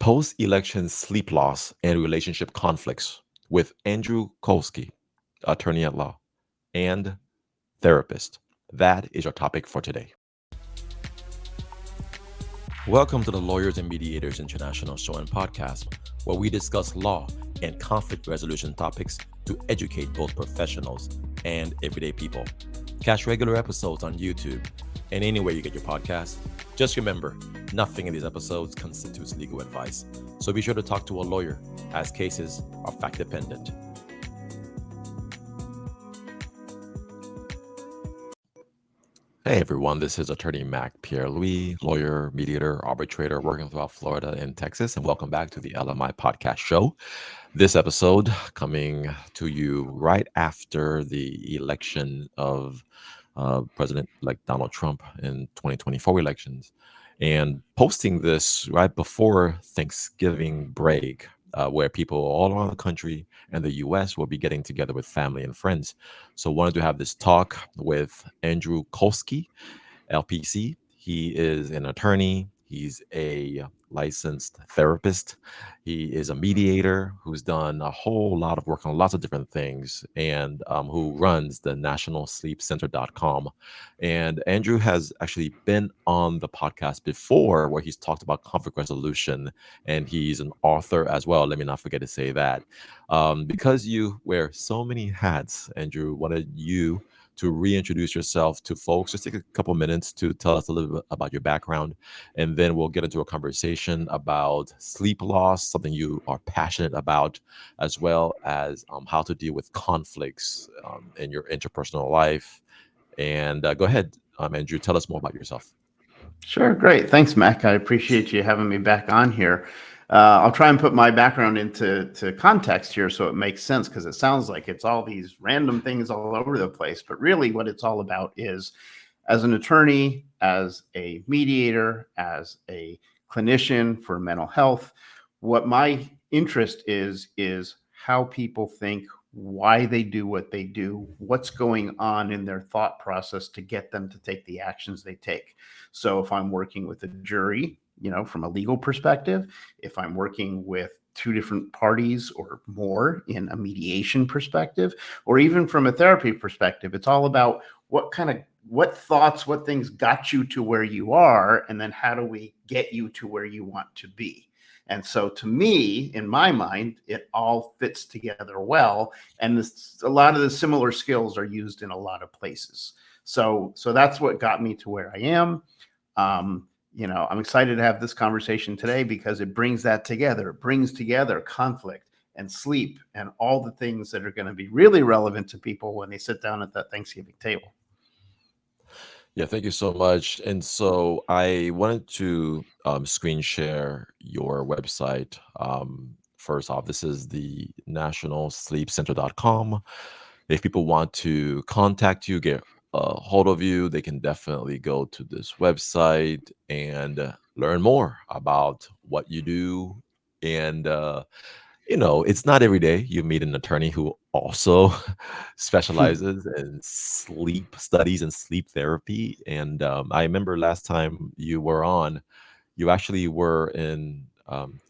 Post-election sleep loss and relationship conflicts with Andrew Colsky, attorney at law and therapist. That is our topic for today. Welcome to the Lawyers and Mediators International Show and Podcast, where we discuss law and conflict resolution topics to educate both professionals and everyday people. Catch regular episodes on YouTube and anywhere you get your podcasts. Just remember, nothing in these episodes constitutes legal advice, so be sure to talk to a lawyer, as cases are fact dependent. Hey everyone, this is attorney Mac Pierre-Louis, lawyer, mediator, arbitrator working throughout Florida and Texas, and welcome back to the LMI podcast show. This episode coming to you right after the election of President-elect Donald Trump in 2024 elections, and posting this right before Thanksgiving break, where people all around the country and the U.S. will be getting together with family and friends. So wanted to have this talk with Andrew Colsky, LPC. He is an attorney. He's a licensed therapist. He is a mediator who's done a whole lot of work on lots of different things and who runs the nationalsleepcenter.com. And Andrew has actually been on the podcast before where he's talked about conflict resolution, and he's an author as well. Let me not forget to say that. Because you wear so many hats, Andrew, wanted you to reintroduce yourself to folks. Just take a couple minutes to tell us a little bit about your background, and then we'll get into a conversation about sleep loss, something you are passionate about, as well as how to deal with conflicts in your interpersonal life. And go ahead, Andrew, tell us more about yourself. Sure, great. Thanks, Mac. I appreciate you having me back on here. I'll try and put my background into context here so it makes sense, because it sounds like it's all these random things all over the place. But really what it's all about is, as an attorney, as a mediator, as a clinician for mental health, what my interest is how people think, why they do what they do, what's going on in their thought process to get them to take the actions they take. So if I'm working with a jury, from a legal perspective, if I'm working with two different parties or more in a mediation perspective, or even from a therapy perspective, it's all about what thoughts, what things got you to where you are, and then how do we get you to where you want to be. And so to me, in my mind, it all fits together well. And a lot of the similar skills are used in a lot of places. So that's what got me to where I am. I'm excited to have this conversation today because it brings that together. It brings together conflict and sleep and all the things that are going to be really relevant to people when they sit down at that Thanksgiving table. Yeah, thank you so much. And so I wanted to screen share your website. First off, this is the nationalsleepcenter.com. If people want to contact you, get a hold of you, they can definitely go to this website and learn more about what you do. And it's not every day you meet an attorney who also specializes in sleep studies and sleep therapy. And I remember last time you were on, you actually were in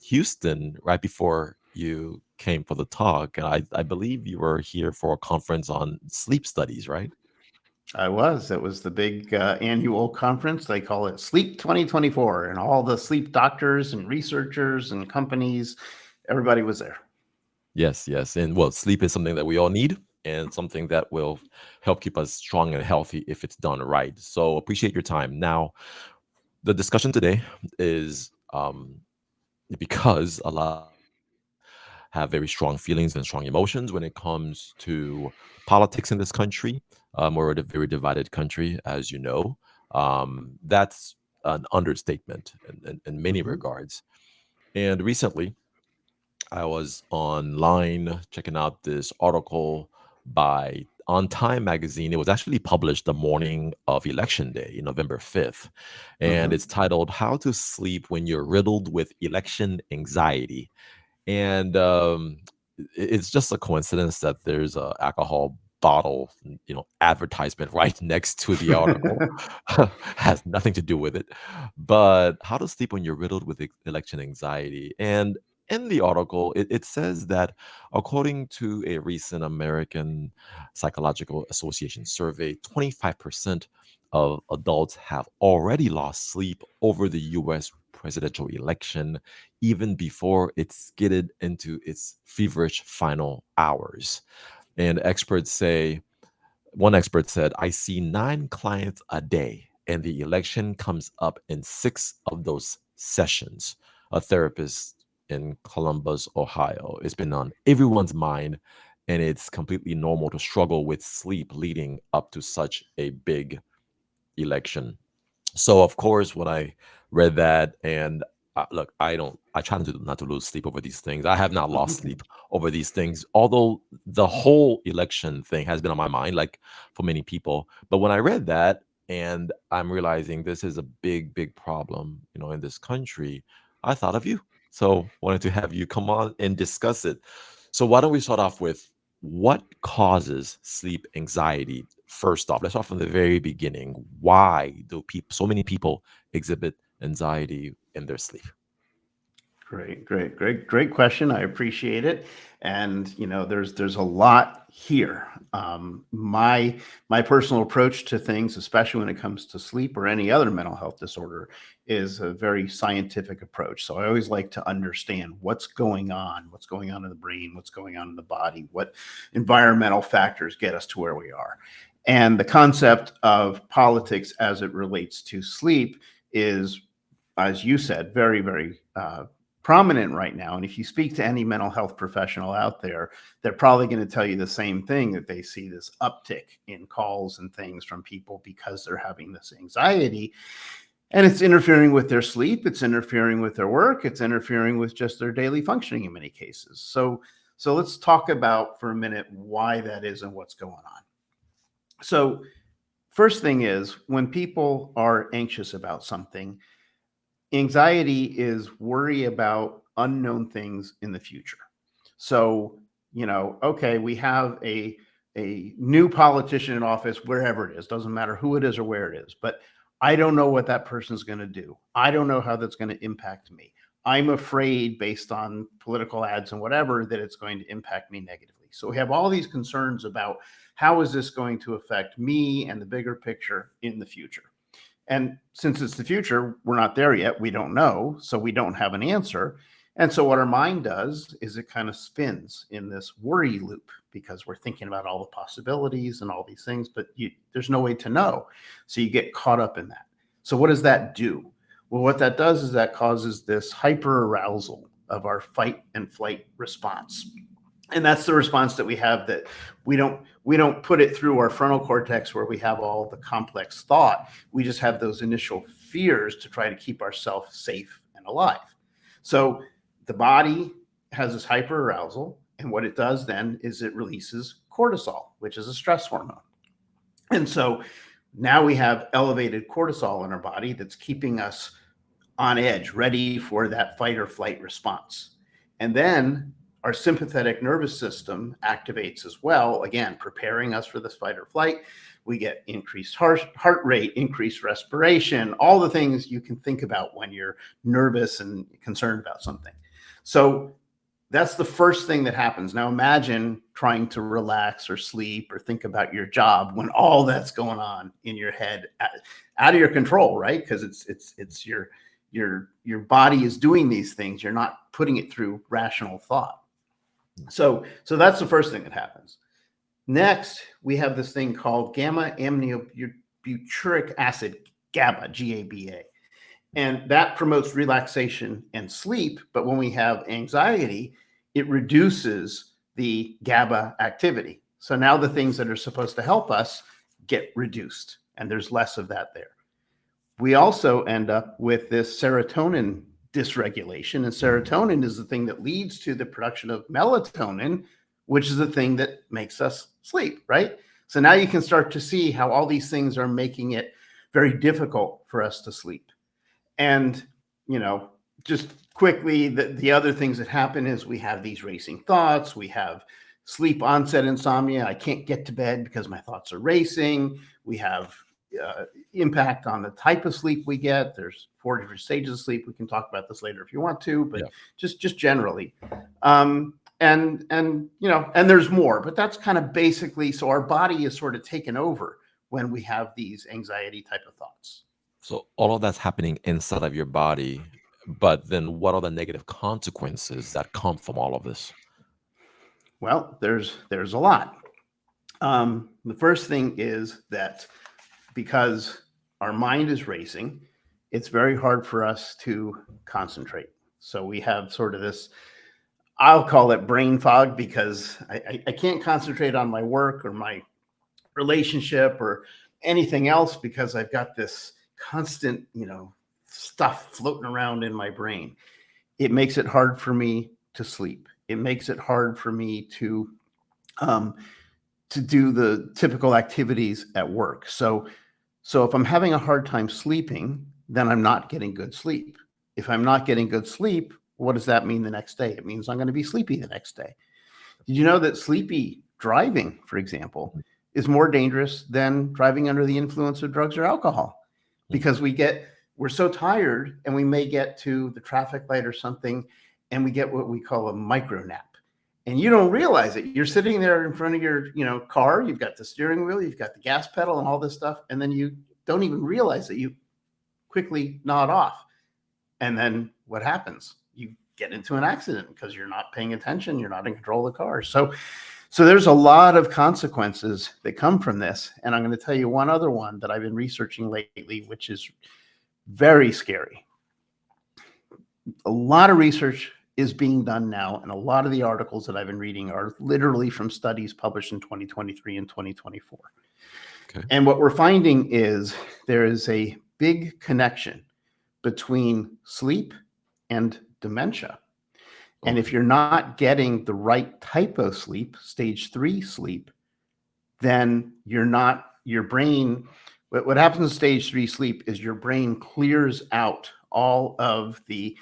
Houston right before you came for the talk. And I believe you were here for a conference on sleep studies, right? I was. It was the big annual conference. They call it Sleep 2024, and all the sleep doctors and researchers and companies, everybody was there. Yes, yes. And well, sleep is something that we all need and something that will help keep us strong and healthy if it's done right. So appreciate your time. Now, the discussion today is because a lot of us have very strong feelings and strong emotions when it comes to politics in this country. We're a very divided country, as you know. That's an understatement in many Mhm. regards. And recently, I was online checking out this article by On Time magazine. It was actually published the morning of election day, November 5th. And Mhm. it's titled How to Sleep When You're Riddled with Election Anxiety. And it's just a coincidence that there's a alcohol bottle, advertisement right next to the article. Has nothing to do with it. But how to sleep when you're riddled with election anxiety. And in the article, it says that according to a recent American Psychological Association survey, 25% of adults have already lost sleep over the US presidential election, even before it skidded into its feverish final hours. And experts say, one expert said, I see 9 clients a day, and the election comes up in 6 of those sessions. A therapist in Columbus, Ohio. It's been on everyone's mind, and it's completely normal to struggle with sleep leading up to such a big election. So of course, when I read that, and look, I try not to lose sleep over these things. I have not lost sleep over these things, although the whole election thing has been on my mind, like for many people. But when I read that, and I'm realizing this is a big, big problem, in this country, I thought of you. So wanted to have you come on and discuss it. So why don't we start off with what causes sleep anxiety? First off, let's start from the very beginning. Why do so many people exhibit anxiety in their sleep? Great question. I appreciate it. And there's a lot here. My personal approach to things, especially when it comes to sleep or any other mental health disorder, is a very scientific approach. So I always like to understand what's going on in the brain, what's going on in the body, what environmental factors get us to where we are. And the concept of politics as it relates to sleep is, as you said, very, very prominent right now. And if you speak to any mental health professional out there, they're probably going to tell you the same thing, that they see this uptick in calls and things from people because they're having this anxiety. And it's interfering with their sleep, it's interfering with their work, it's interfering with just their daily functioning in many cases. So let's talk about for a minute why that is and what's going on. So first thing is, when people are anxious about something, anxiety is worry about unknown things in the future. So, okay, we have a new politician in office, wherever it is, doesn't matter who it is or where it is, but I don't know what that person's going to do. I don't know how that's going to impact me. I'm afraid, based on political ads and whatever, that it's going to impact me negatively. So we have all these concerns about how is this going to affect me and the bigger picture in the future. And since it's the future, we're not there yet. We don't know. So we don't have an answer. And so what our mind does is it kind of spins in this worry loop, because we're thinking about all the possibilities and all these things, but there's no way to know. So you get caught up in that. So what does that do? Well, what that does is that causes this hyper arousal of our fight and flight response. And that's the response that we have, that we don't put it through our frontal cortex where we have all the complex thought. We just have those initial fears to try to keep ourselves safe and alive. So the body has this hyper arousal, and what it does then is it releases cortisol, which is a stress hormone. And so now we have elevated cortisol in our body that's keeping us on edge, ready for that fight or flight response. And then our sympathetic nervous system activates as well, again, preparing us for this fight or flight. We get increased heart rate, increased respiration, all the things you can think about when you're nervous and concerned about something. So that's the first thing that happens. Now imagine trying to relax or sleep or think about your job when all that's going on in your head, out of your control, right? Because it's your body is doing these things. You're not putting it through rational thought. So that's the first thing that happens. Next, we have this thing called gamma aminobutyric acid, GABA, GABA. And that promotes relaxation and sleep. But when we have anxiety, it reduces the GABA activity. So now the things that are supposed to help us get reduced, and there's less of that there. We also end up with this serotonin dysregulation, and serotonin is the thing that leads to the production of melatonin, which is the thing that makes us sleep, right? So now you can start to see how all these things are making it very difficult for us to sleep. And, just quickly, the other things that happen is we have these racing thoughts, we have sleep onset insomnia. I can't get to bed because my thoughts are racing. We have impact on the type of sleep we get. There's 4 different stages of sleep. We can talk about this later if you want to, but Yeah. just generally. And there's more, but that's kind of basically, so our body is sort of taken over when we have these anxiety type of thoughts. So all of that's happening inside of your body, but then what are the negative consequences that come from all of this? Well, there's a lot. The first thing is that because our mind is racing, it's very hard for us to concentrate. So we have sort of this, I'll call it brain fog, because I can't concentrate on my work or my relationship or anything else because I've got this constant, stuff floating around in my brain. It makes it hard for me to sleep. It makes it hard for me um, to do the typical activities at work. So if I'm having a hard time sleeping, then I'm not getting good sleep. If I'm not getting good sleep, what does that mean the next day? It means I'm going to be sleepy the next day. Did you know that sleepy driving, for example, is more dangerous than driving under the influence of drugs or alcohol? Because we're so tired and we may get to the traffic light or something and we get what we call a micro nap. And you don't realize it. You're sitting there in front of your, car, you've got the steering wheel, you've got the gas pedal and all this stuff. And then you don't even realize that you quickly nod off. And then what happens? You get into an accident because you're not paying attention. You're not in control of the car. So there's a lot of consequences that come from this. And I'm going to tell you one other one that I've been researching lately, which is very scary. A lot of research is being done now, and a lot of the articles that I've been reading are literally from studies published in 2023 and 2024. Okay. And what we're finding is there is a big connection between sleep and dementia. And if you're not getting the right type of sleep, stage 3 sleep, then your brain, what happens in stage 3 sleep is your brain clears out all of the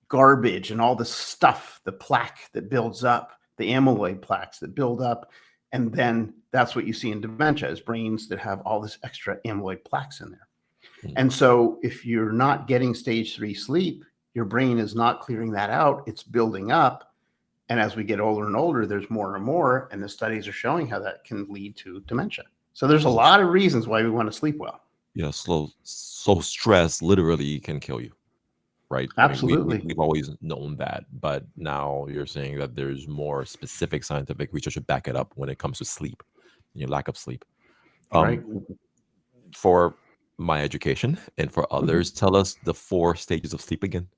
garbage and all the stuff, the plaque that builds up, the amyloid plaques that build up. And then that's what you see in dementia, is brains that have all this extra amyloid plaques in there. And so if you're not getting stage 3 sleep, your brain is not clearing that out. It's building up. And as we get older and older, there's more and more. And the studies are showing how that can lead to dementia. So there's a lot of reasons why we want to sleep well. Yeah, so stress literally can kill you, right? I mean, Absolutely. we've always known that, but now you're saying that there's more specific scientific research to back it up when it comes to sleep, your lack of sleep. Right. For my education and for others, tell us the 4 stages of sleep again.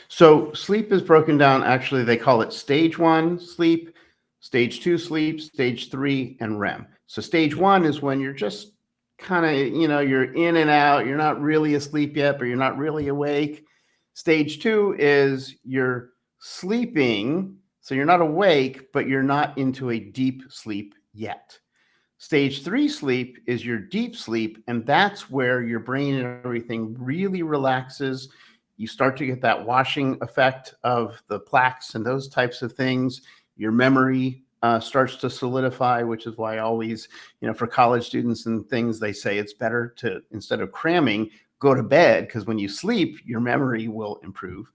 So sleep is broken down. Actually, they call it stage 1 sleep, stage 2 sleep, stage 3, and REM. So stage 1 is when you're just kind of, you're in and out. You're not really asleep yet, but you're not really awake. Stage 2 is you're sleeping. So you're not awake, but you're not into a deep sleep yet. Stage 3 sleep is your deep sleep, and that's where your brain and everything really relaxes. You start to get that washing effect of the plaques and those types of things. Your memory starts to solidify, which is why I always, for college students and things, they say it's better to, instead of cramming, go to bed, because when you sleep, your memory will improve.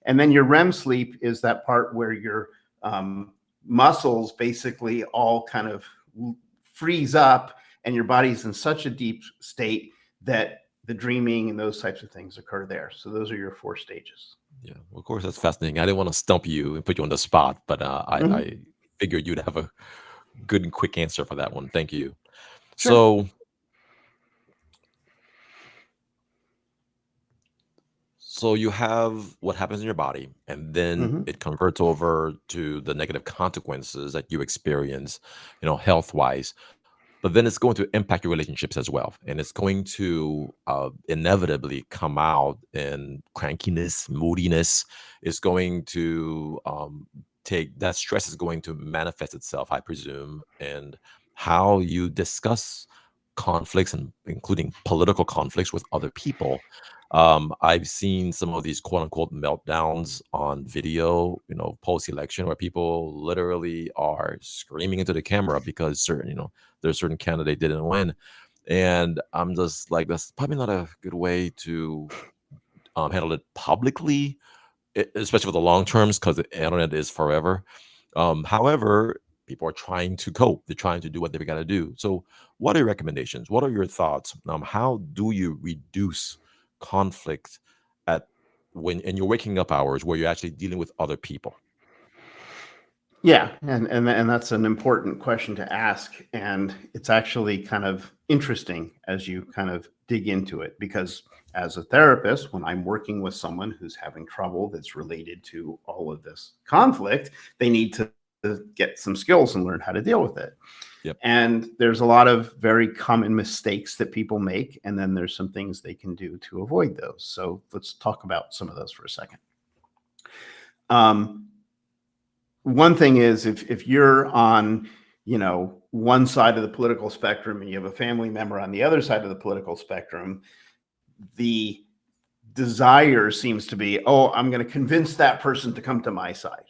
And then your REM sleep is that part where your muscles basically all kind of freeze up and your body's in such a deep state that the dreaming and those types of things occur there. So those are your 4 stages. Yeah, well, of course, that's fascinating. I didn't want to stump you and put you on the spot, but I figured you'd have a good and quick answer for that one. Thank you. Sure. So you have what happens in your body, and then Mhm. it converts over to the negative consequences that you experience, health wise. But then it's going to impact your relationships as well, and it's going to inevitably come out in crankiness, moodiness. It's going to take that stress is going to manifest itself, I presume, and how you discuss conflicts and including political conflicts with other people. I've seen some of these quote unquote meltdowns on video, post election, where people literally are screaming into the camera because there's certain candidate didn't win. And I'm just like, that's probably not a good way to handle it publicly, especially for the long terms, because the internet is forever. However, people are trying to cope. They're trying to do what they've got to do. So, what are your recommendations? What are your thoughts? How do you reduce conflict at when in your waking up hours, where you're actually dealing with other people? Yeah, and that's an important question to ask, and it's actually kind of interesting as you kind of dig into it, because as a therapist, when I'm working with someone who's having trouble that's related to all of this conflict, they need to get some skills and learn how to deal with it. Yep. And there's a lot of very common mistakes that people make, and then there's some things they can do to avoid those. So let's talk about some of those for a second. One thing is, if you're on, one side of the political spectrum and you have a family member on the other side of the political spectrum, the desire seems to be, oh, I'm going to convince that person to come to my side.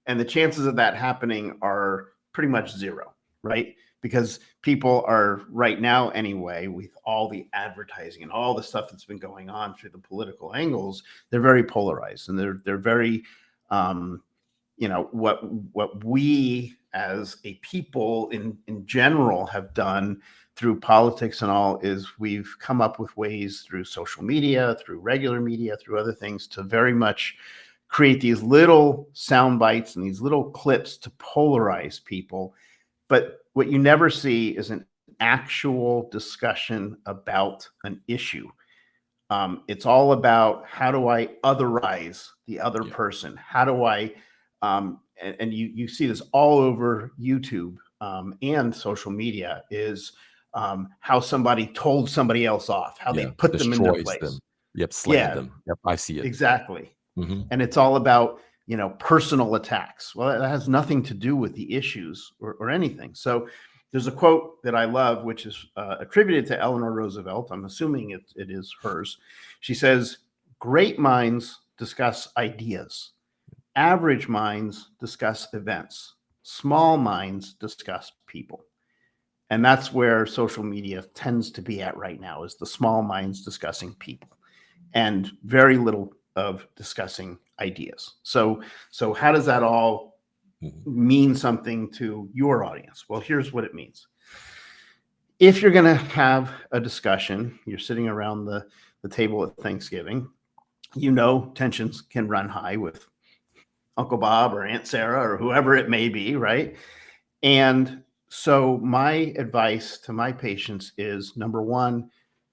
And the chances of that happening are pretty much zero, right? Because people are right now anyway, with all the advertising and all the stuff that's been going on through the political angles, they're very polarized, and they're very, what we as a people in general have done through politics and all is we've come up with ways through social media, through regular media, through other things, to very much create these little sound bites and these little clips to polarize people. But what you never see is an actual discussion about an issue. It's all about, how do I otherize the other person? How do I, and you see this all over YouTube and social media, is how somebody told somebody else off, how they put them in their Destroys place. them. Yep, slammed Yeah, them. Yep, I see it. exactly. Hmm. And it's all about, personal attacks. Well, that has nothing to do with the issues or anything. So there's a quote that I love, which is attributed to Eleanor Roosevelt. I'm assuming it is hers. She says, "Great minds discuss ideas. Average minds discuss events. Small minds discuss people." And that's where social media tends to be at right now, is the small minds discussing people and very little of discussing ideas. So how does that all mean something to your audience? Well, here's what it means. If you're going to have a discussion, you're sitting around the table at Thanksgiving, tensions can run high with Uncle Bob or Aunt Sarah or whoever it may be, right? And so my advice to my patients is, number one,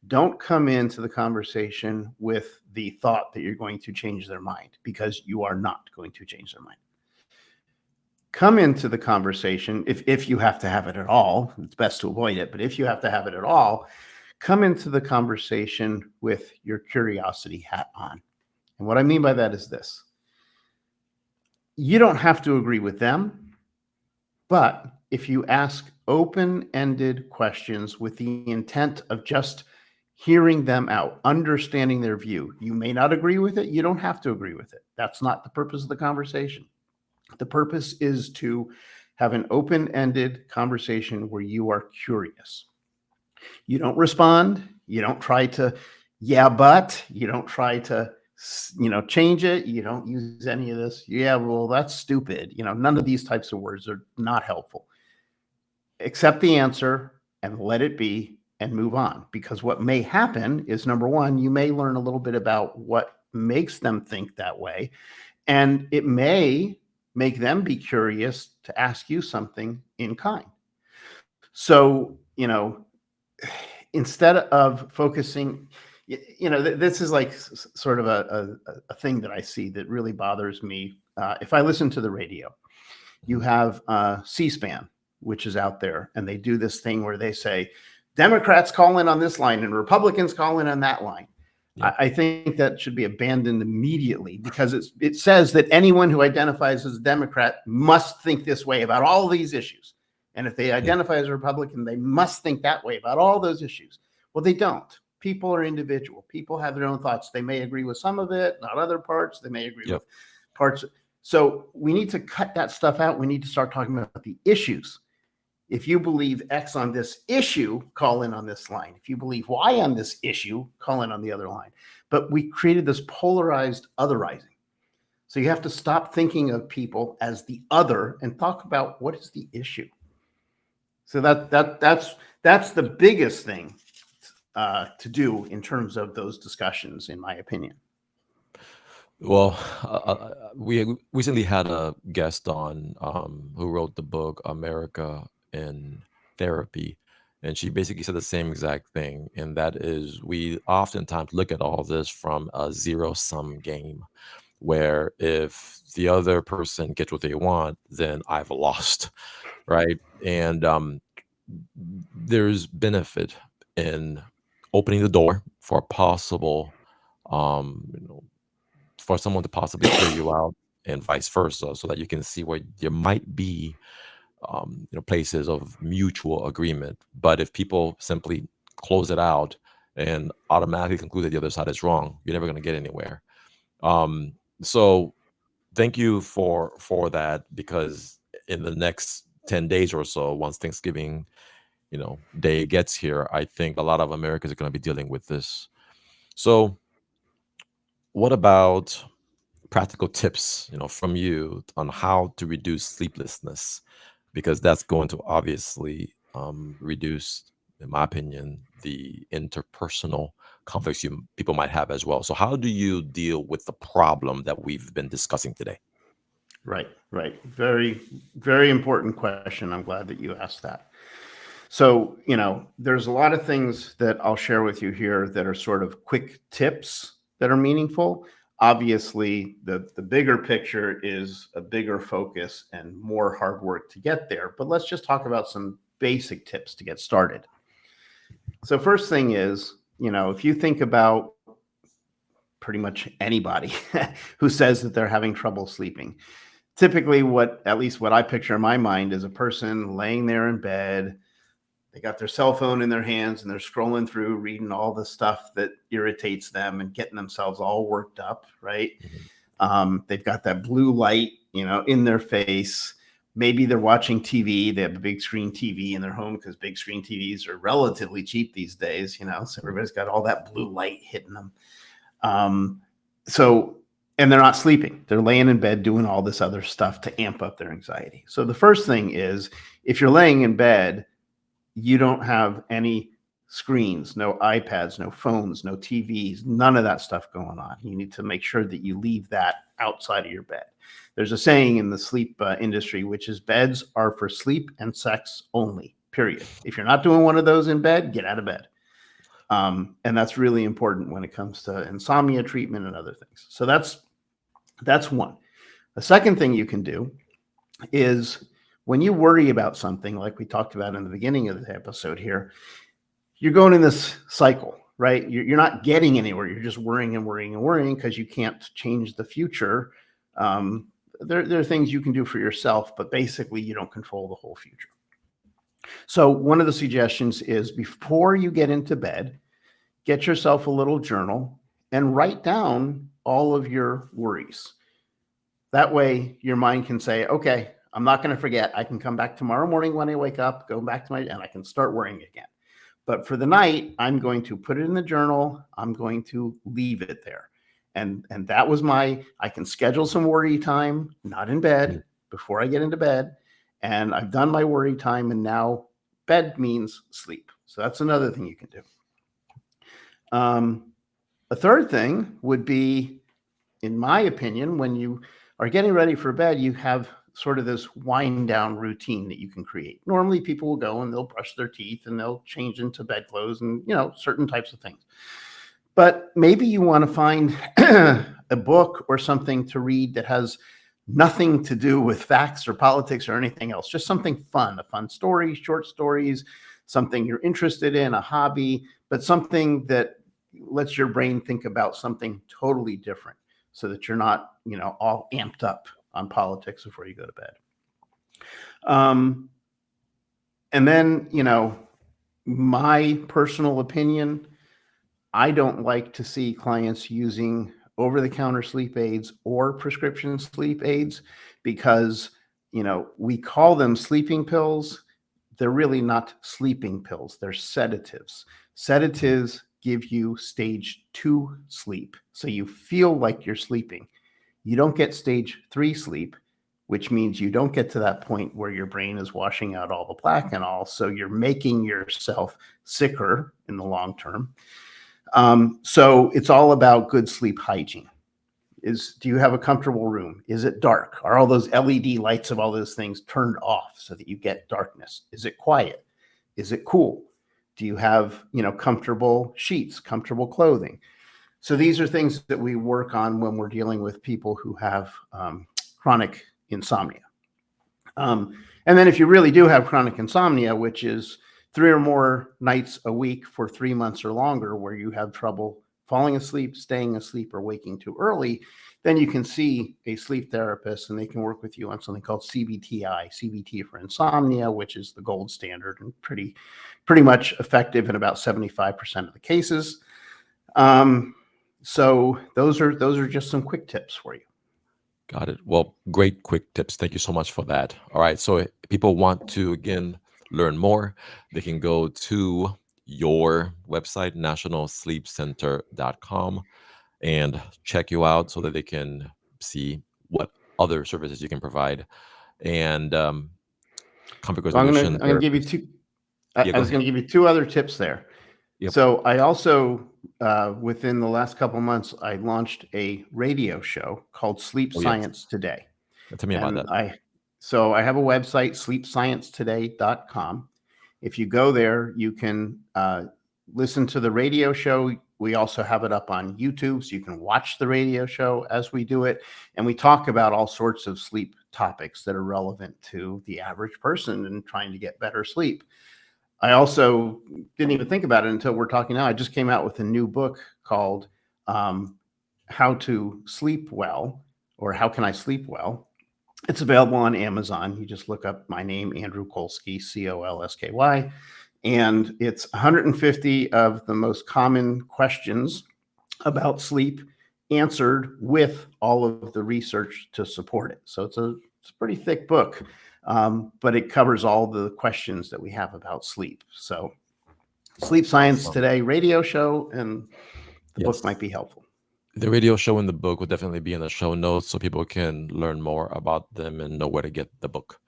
don't come into the conversation with the thought that you're going to change their mind, because you are not going to change their mind. Come into the conversation, if you have to have it at all, it's best to avoid it, but if you have to have it at all, come into the conversation with your curiosity hat on. And what I mean by that is this: you don't have to agree with them, but if you ask open-ended questions with the intent of just hearing them out, understanding their view, you may not agree with it. You don't have to agree with it. That's not the purpose of the conversation. The purpose is to have an open-ended conversation where you are curious. You don't respond. You don't try to, yeah, but you don't try to, change it. You don't use any of this. Yeah, well, that's stupid. None of these types of words are not helpful. Accept the answer and let it be and move on. Because what may happen is, number one, you may learn a little bit about what makes them think that way. And it may make them be curious to ask you something in kind. So, instead of focusing, this is like sort of a thing that I see that really bothers me. If I listen to the radio, you have C-SPAN, which is out there, and they do this thing where they say, Democrats call in on this line and Republicans call in on that line. Yeah. I think that should be abandoned immediately, because it says that anyone who identifies as a Democrat must think this way about all these issues. And if they identify as a Republican, they must think that way about all those issues. Well, they don't. People are individual. People have their own thoughts. They may agree with some of it, not other parts. They may agree with Yep. parts. So we need to cut that stuff out. We need to start talking about the issues. If you believe X on this issue, call in on this line. If you believe Y on this issue, call in on the other line. But we created this polarized otherizing. So you have to stop thinking of people as the other and talk about what is the issue. So that's the biggest thing to do in terms of those discussions, in my opinion. Well, we recently had a guest on who wrote the book America in Therapy. And she basically said the same exact thing. And that is, we oftentimes look at all this from a zero sum game, where if the other person gets what they want, then I've lost. Right. And there's benefit in opening the door for possible, you know, for someone to possibly hear you out and vice versa, so that you can see where there might be places of mutual agreement. But if people simply close it out and automatically conclude that the other side is wrong, you're never going to get anywhere. So thank you for that, because in the next 10 days or so, once Thanksgiving day gets here, I think a lot of Americans are going to be dealing with this. So what about practical tips, from you on how to reduce sleeplessness, because that's going to obviously reduce, in my opinion, the interpersonal conflicts people might have as well. So, how do you deal with the problem that we've been discussing today? Right, right. Very, very important question. I'm glad that you asked that. So, there's a lot of things that I'll share with you here that are sort of quick tips that are meaningful. Obviously, the bigger picture is a bigger focus and more hard work to get there. But let's just talk about some basic tips to get started. So first thing is, if you think about pretty much anybody who says that they're having trouble sleeping, typically at least what I picture in my mind is a person laying there in bed. They got their cell phone in their hands and they're scrolling through, reading all the stuff that irritates them and getting themselves all worked up, right? They've got that blue light, in their face. Maybe they're watching TV. They have a big screen TV in their home because big screen TVs are relatively cheap these days, so everybody's got all that blue light hitting them. And they're not sleeping. They're laying in bed doing all this other stuff to amp up their anxiety. So the first thing is, if you're laying in bed, you don't have any screens, no iPads, no phones, no TVs, none of that stuff going on. You need to make sure that you leave that outside of your bed. There's a saying in the sleep industry, which is beds are for sleep and sex only, period. If you're not doing one of those in bed, get out of bed. And that's really important when it comes to insomnia treatment and other things. So that's one. The second thing you can do is, when you worry about something, like we talked about in the beginning of the episode here, you're going in this cycle, right? You're not getting anywhere. You're just worrying and worrying and worrying because you can't change the future. There are things you can do for yourself, but basically you don't control the whole future. So one of the suggestions is, before you get into bed, get yourself a little journal and write down all of your worries. That way your mind can say, okay, I'm not going to forget. I can come back tomorrow morning when I wake up, go back to and I can start worrying again. But for the night, I'm going to put it in the journal. I'm going to leave it there. And that was I can schedule some worry time, not in bed, before I get into bed. And I've done my worry time, and now bed means sleep. So that's another thing you can do. A third thing would be, in my opinion, when you are getting ready for bed, you have sort of this wind down routine that you can create. Normally people will go and they'll brush their teeth and they'll change into bedclothes and, certain types of things. But maybe you want to find a book or something to read that has nothing to do with facts or politics or anything else, just something fun, a fun story, short stories, something you're interested in, a hobby, but something that lets your brain think about something totally different, so that you're not, all amped up on politics before you go to bed. And then, my personal opinion, I don't like to see clients using over-the-counter sleep aids or prescription sleep aids because, we call them sleeping pills. They're really not sleeping pills. They're sedatives. Mhm. Sedatives give you stage 2 sleep. So you feel like you're sleeping. You don't get stage 3 sleep, which means you don't get to that point where your brain is washing out all the plaque and all. So you're making yourself sicker in the long term. So it's all about good sleep hygiene. Do you have a comfortable room? Is it dark? Are all those LED lights of all those things turned off so that you get darkness? Is it quiet? Is it cool? Do you have, comfortable sheets, comfortable clothing? So these are things that we work on when we're dealing with people who have chronic insomnia. And then if you really do have chronic insomnia, which is 3 or more nights a week for 3 months or longer, where you have trouble falling asleep, staying asleep, or waking too early, then you can see a sleep therapist and they can work with you on something called CBT for insomnia, which is the gold standard and pretty much effective in about 75% of the cases. Um, so those are just some quick tips for you. Got it. Well, great quick tips. Thank you so much for that. All right. So if people want to, again, learn more, they can go to your website, nationalsleepcenter.com, and check you out so that they can see what other services you can provide. And conflict So resolution I'm gonna give you therapies. two. Yeah, I go was ahead. going to give you two other tips there. Yep. So I also, within the last couple of months, I launched a radio show called Sleep Oh, yes. Science Today. Tell me about And that. I have a website, sleepsciencetoday.com. If you go there, you can listen to the radio show. We also have it up on YouTube, so you can watch the radio show as we do it. And we talk about all sorts of sleep topics that are relevant to the average person and trying to get better sleep. I also didn't even think about it until we're talking now. I just came out with a new book called um, How to Sleep Well, or How Can I Sleep Well? It's available on Amazon. You just look up my name, Andrew Kolsky, Colsky, and it's 150 of the most common questions about sleep answered with all of the research to support it. So it's a pretty thick book, but it covers all the questions that we have about sleep. So Sleep Science Awesome. Today radio show, and the book might Yes. be helpful. The radio show and the book will definitely be in the show notes so people can learn more about them and know where to get the book.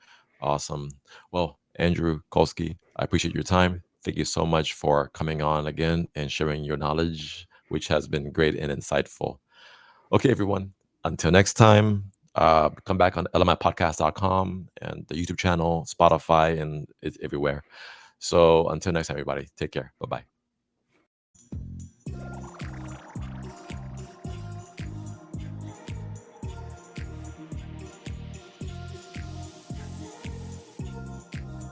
Awesome. Well, Andrew Kolsky, I appreciate your time. Thank you so much for coming on again and sharing your knowledge, which has been great and insightful. Okay, everyone. Until next time, come back on lmipodcast.com and the YouTube channel, Spotify, and it's everywhere. So until next time, everybody, take care. Bye bye.